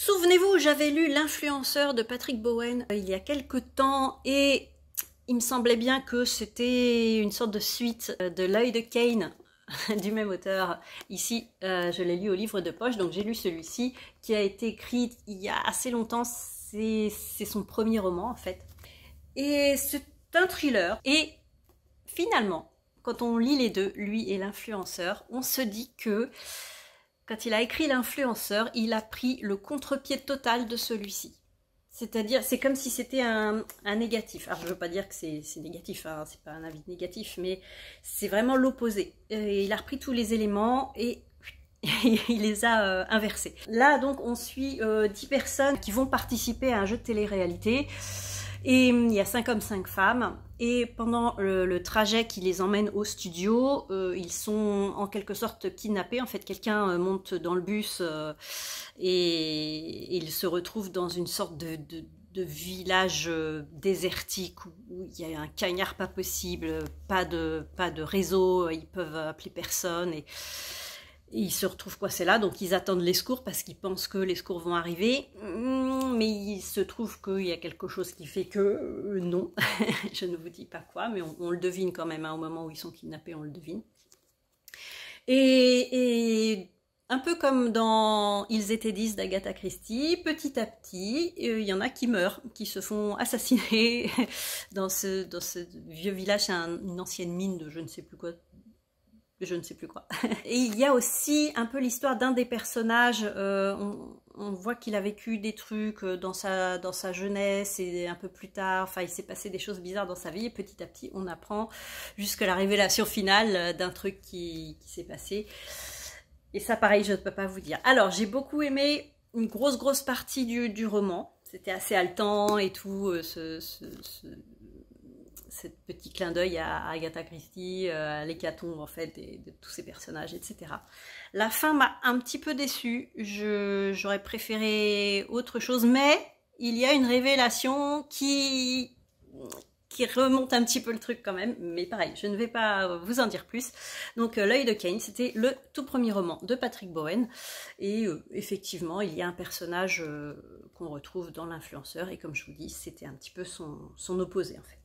Souvenez-vous, j'avais lu L'influenceur de Patrick Bowen il y a quelque temps et il me semblait bien que c'était une sorte de suite de L'œil de Cain du même auteur. Ici, je l'ai lu au livre de poche, donc j'ai lu celui-ci qui a été écrit il y a assez longtemps. C'est son premier roman en fait. Et c'est un thriller. Et finalement, quand on lit les deux, lui et l'influenceur, on se dit que quand il a écrit L'influenceur, il a pris le contre-pied total de celui-ci. C'est-à-dire, c'est comme si c'était un négatif. Alors, je ne veux pas dire que c'est négatif, hein, c'est pas un avis négatif, mais c'est vraiment l'opposé. Il a repris tous les éléments et il les a inversés. Là, donc, on suit 10 personnes qui vont participer à un jeu de télé-réalité. Et il y a 5 hommes, 5 femmes. Et pendant le trajet qui les emmène au studio, ils sont en quelque sorte kidnappés. En fait, quelqu'un monte dans le bus et ils se retrouvent dans une sorte de village désertique où il y a un cagnard pas possible, pas de réseau, ils peuvent appeler personne. Et ils se retrouvent coincés là, donc ils attendent les secours parce qu'ils pensent que les secours vont arriver. Mais il se trouve qu'il y a quelque chose qui fait que non, je ne vous dis pas quoi, mais on le devine quand même, hein, au moment où ils sont kidnappés, on le devine. Et un peu comme dans Ils étaient 10 d'Agatha Christie, petit à petit, il y en a qui meurent, qui se font assassiner dans ce vieux village, c'est une ancienne mine de je ne sais plus quoi. Et il y a aussi un peu l'histoire d'un des personnages, on voit qu'il a vécu des trucs dans sa jeunesse et un peu plus tard, enfin il s'est passé des choses bizarres dans sa vie et petit à petit on apprend jusqu'à la révélation finale d'un truc qui s'est passé. Et ça pareil, je ne peux pas vous dire. Alors j'ai beaucoup aimé une grosse partie du roman, c'était assez haletant et tout, ce petit clin d'œil à Agatha Christie, à l'hécatombe en fait de tous ces personnages, etc. La fin m'a un petit peu déçue, j'aurais préféré autre chose, mais il y a une révélation qui remonte un petit peu le truc quand même, mais pareil, je ne vais pas vous en dire plus. Donc L'œil de Cain, c'était le tout premier roman de Patrick Bowen, et effectivement, il y a un personnage qu'on retrouve dans L'influenceur, et comme je vous dis, c'était un petit peu son opposé en fait.